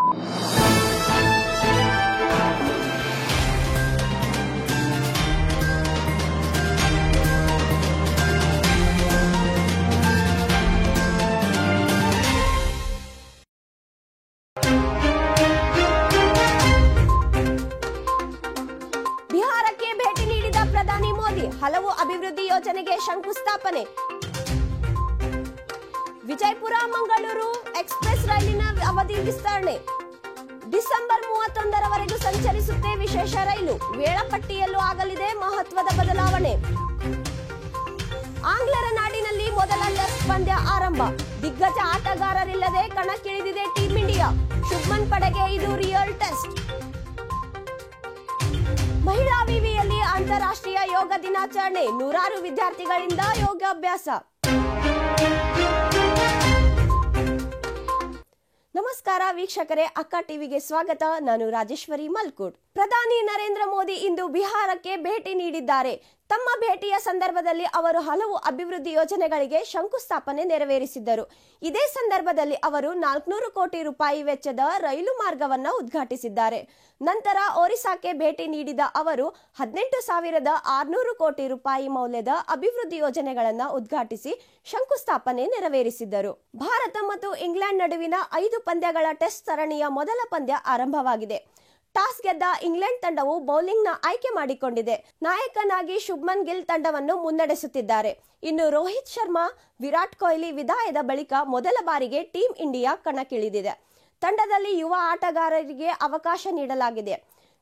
ಬಿಹಾರಕ್ಕೆ ಭೇಟಿ ನೀಡಿದ ಪ್ರಧಾನಿ ಮೋದಿ ಹಲವು ಅಭಿವೃದ್ಧಿ ಯೋಜನೆಗೆ ಶಂಕುಸ್ಥಾಪನೆ. ವಿಜಯಪುರ ಮಂಗಳೂರು ಎಕ್ಸ್‌ಪ್ರೆಸ್ ರೈಲಿನ ಅವಧಿ ವಿಸ್ತರಣೆ. ಡಿಸೆಂಬರ್ 31ರವರೆಗೂ ಸಂಚರಿಸುತ್ತೆ ವಿಶೇಷ ರೈಲು. ವೇಳಾಪಟ್ಟಿಯಲ್ಲೂ ಆಗಲಿದೆ ಮಹತ್ವದ ಬದಲಾವಣೆ. ಆಂಗ್ಲರ ನಾಡಿನಲ್ಲಿ ಮೊದಲ ಟೆಸ್ಟ್ ಪಂದ್ಯ ಆರಂಭ. ದಿಗ್ಗಜ ಆಟಗಾರರಿಲ್ಲದೆ ಕಣಕ್ಕಿಳಿದಿದೆ ಟೀಂ ಇಂಡಿಯಾ. ಶುಭ್ಮನ್ ಪಡೆಗೆ ಇದು ರಿಯಲ್ ಟೆಸ್ಟ್. ಮಹಿಳಾ ವಿವಿಯಲ್ಲಿ ಅಂತಾರಾಷ್ಟ್ರೀಯ ಯೋಗ ದಿನಾಚರಣೆ. ನೂರಾರು ವಿದ್ಯಾರ್ಥಿಗಳಿಂದ ಯೋಗಾಭ್ಯಾಸ. ನಮಸ್ಕಾರ ವೀಕ್ಷಕರೇ, ಅಕ್ಕ ಟಿವಿಗೆ ಸ್ವಾಗತ. ನಾನು ರಾಜೇಶ್ವರಿ ಮಲ್ಕೂಡ್. ಪ್ರಧಾನಿ ನರೇಂದ್ರ ಮೋದಿ ಇಂದು ಬಿಹಾರಕ್ಕೆ ಭೇಟಿ ನೀಡಿದ್ದಾರೆ. ತಮ್ಮ ಭೇಟಿಯ ಸಂದರ್ಭದಲ್ಲಿ ಅವರು ಹಲವು ಅಭಿವೃದ್ಧಿ ಯೋಜನೆಗಳಿಗೆ ಶಂಕುಸ್ಥಾಪನೆ ನೆರವೇರಿಸಿದ್ದರು. ಇದೇ ಸಂದರ್ಭದಲ್ಲಿ ಅವರು 400 ಕೋಟಿ ರೂಪಾಯಿ ವೆಚ್ಚದ ರೈಲು ಮಾರ್ಗವನ್ನು ಉದ್ಘಾಟಿಸಿದ್ದಾರೆ. ನಂತರ ಒರಿಸ್ಸಾಕ್ಕೆ ಭೇಟಿ ನೀಡಿದ ಅವರು 18,600 ಕೋಟಿ ರೂಪಾಯಿ ಮೌಲ್ಯದ ಅಭಿವೃದ್ಧಿ ಯೋಜನೆಗಳನ್ನು ಉದ್ಘಾಟಿಸಿ ಶಂಕುಸ್ಥಾಪನೆ ನೆರವೇರಿಸಿದ್ದರು. ಭಾರತ ಮತ್ತು ಇಂಗ್ಲೆಂಡ್ ನಡುವಿನ 5 ಪಂದ್ಯಗಳ ಟೆಸ್ಟ್ ಸರಣಿಯ ಮೊದಲ ಪಂದ್ಯ ಆರಂಭವಾಗಿದೆ. ಟಾಸ್ ಗೆದ್ದ ಇಂಗ್ಲೆಂಡ್ ತಂಡವು ಬೌಲಿಂಗ್ನ ಆಯ್ಕೆ ಮಾಡಿಕೊಂಡಿದೆ. ನಾಯಕನಾಗಿ ಶುಭ್ಮನ್ ಗಿಲ್ ತಂಡವನ್ನು ಮುನ್ನಡೆಸುತ್ತಿದ್ದಾರೆ. ಇನ್ನು ರೋಹಿತ್ ಶರ್ಮಾ, ವಿರಾಟ್ ಕೊಹ್ಲಿ ವಿದಾಯದ ಬಳಿಕ ಮೊದಲ ಬಾರಿಗೆ ಟೀಂ ಇಂಡಿಯಾ ಕಣಕ್ಕಿಳಿದಿದೆ. ತಂಡದಲ್ಲಿ ಯುವ ಆಟಗಾರರಿಗೆ ಅವಕಾಶ ನೀಡಲಾಗಿದೆ.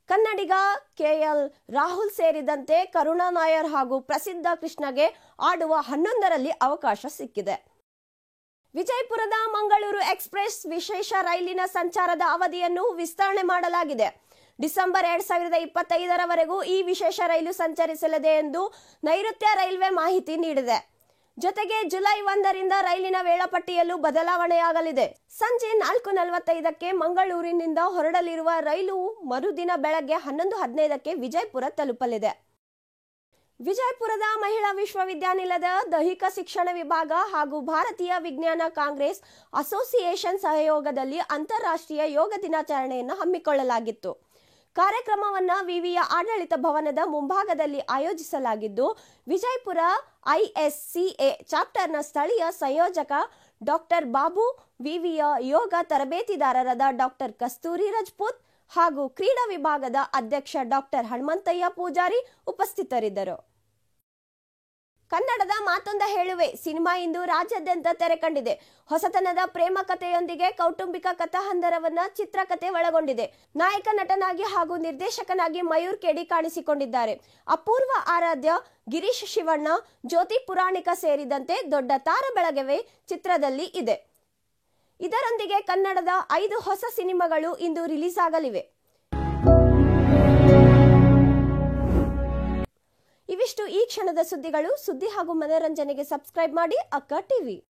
ಕನ್ನಡಿಗ ಕೆಎಲ್ ರಾಹುಲ್ ಸೇರಿದಂತೆ ಕರುಣಾ ನಾಯರ್ ಹಾಗೂ ಪ್ರಸಿದ್ಧ ಕೃಷ್ಣಗೆ ಆಡುವ 11ರಲ್ಲಿ ಅವಕಾಶ ಸಿಕ್ಕಿದೆ. ವಿಜಯಪುರದ ಮಂಗಳೂರು ಎಕ್ಸ್‌ಪ್ರೆಸ್ ವಿಶೇಷ ರೈಲಿನ ಸಂಚಾರದ ಅವಧಿಯನ್ನು ವಿಸ್ತರಣೆ ಮಾಡಲಾಗಿದೆ. ಡಿಸೆಂಬರ್ 2025ರವರೆಗೂ ಈ ವಿಶೇಷ ರೈಲು ಸಂಚರಿಸಲಿದೆ ಎಂದು ನೈಋತ್ಯ ರೈಲ್ವೆ ಮಾಹಿತಿ ನೀಡಿದೆ. ಜೊತೆಗೆ ಜುಲೈ 1ರಿಂದ ರೈಲಿನ ವೇಳಾಪಟ್ಟಿಯಲ್ಲೂ ಬದಲಾವಣೆಯಾಗಲಿದೆ. ಸಂಜೆ 4:45ಕ್ಕೆ ಮಂಗಳೂರಿನಿಂದ ಹೊರಡಲಿರುವ ರೈಲು ಮರುದಿನ ಬೆಳಗ್ಗೆ 11:15ಕ್ಕೆ ವಿಜಯಪುರ ತಲುಪಲಿದೆ. ವಿಜಯಪುರದ ಮಹಿಳಾ ವಿಶ್ವವಿದ್ಯಾನಿಲಯದ ದೈಹಿಕ ಶಿಕ್ಷಣ ವಿಭಾಗ ಹಾಗೂ ಭಾರತೀಯ ವಿಜ್ಞಾನ ಕಾಂಗ್ರೆಸ್ ಅಸೋಸಿಯೇಷನ್ ಸಹಯೋಗದಲ್ಲಿ ಅಂತಾರಾಷ್ಟ್ರೀಯ ಯೋಗ ದಿನಾಚರಣೆಯನ್ನು ಹಮ್ಮಿಕೊಳ್ಳಲಾಗಿತ್ತು. ಕಾರ್ಯಕ್ರಮವನ್ನು ವಿವಿಯ ಆಡಳಿತ ಭವನದ ಮುಂಭಾಗದಲ್ಲಿ ಆಯೋಜಿಸಲಾಗಿದ್ದು, ವಿಜಯಪುರ ಐಎಸ್ಸಿಎ ಚಾಪ್ಟರ್ನ ಸ್ಥಳೀಯ ಸಂಯೋಜಕ ಡಾಕ್ಟರ್ ಬಾಬು, ವಿವಿಯ ಯೋಗ ತರಬೇತಿದಾರರಾದ ಡಾಕ್ಟರ್ ಕಸ್ತೂರಿ ರಜಪೂತ್ ಹಾಗೂ ಕ್ರೀಡಾ ವಿಭಾಗದ ಅಧ್ಯಕ್ಷ ಡಾಕ್ಟರ್ ಹನುಮಂತಯ್ಯ ಪೂಜಾರಿ ಉಪಸ್ಥಿತರಿದ್ದರು. ಕನ್ನಡದ ಮಾತೊಂದ ಹೇಳುವೆ ಸಿನಿಮಾ ಇಂದು ರಾಜ್ಯಾದ್ಯಂತ ತೆರೆ ಕಂಡಿದೆ. ಹೊಸತನದ ಪ್ರೇಮ ಕಥೆಯೊಂದಿಗೆ ಕೌಟುಂಬಿಕ ಕಥಾಹಂದರವನ್ನ ಚಿತ್ರಕಥೆ ಒಳಗೊಂಡಿದೆ. ನಾಯಕ ನಟನಾಗಿ ಹಾಗೂ ನಿರ್ದೇಶಕನಾಗಿ ಮಯೂರ್ ಕೆಡಿ ಕಾಣಿಸಿಕೊಂಡಿದ್ದಾರೆ. ಅಪೂರ್ವ ಆರಾಧ್ಯ, ಗಿರೀಶ್ ಶಿವಣ್ಣ, ಜ್ಯೋತಿ ಪುರಾಣಿಕ ಸೇರಿದಂತೆ ದೊಡ್ಡ ತಾರ ಬಳಗವೇ ಚಿತ್ರದಲ್ಲಿ ಇದೆ. ಇದರೊಂದಿಗೆ ಕನ್ನಡದ 5 ಹೊಸ ಸಿನಿಮಾಗಳು ಇಂದು ರಿಲೀಸ್ ಆಗಲಿವೆ. ಇವಿಷ್ಟು ಈ ಕ್ಷಣದ ಸುದ್ದಿಗಳು. ಸುದ್ದಿ ಹಾಗೂ ಮನೋರಂಜನೆಗೆ ಸಬ್ಸ್ಕ್ರೈಬ್ ಮಾಡಿ ಅಕ್ಕ ಟಿವಿ.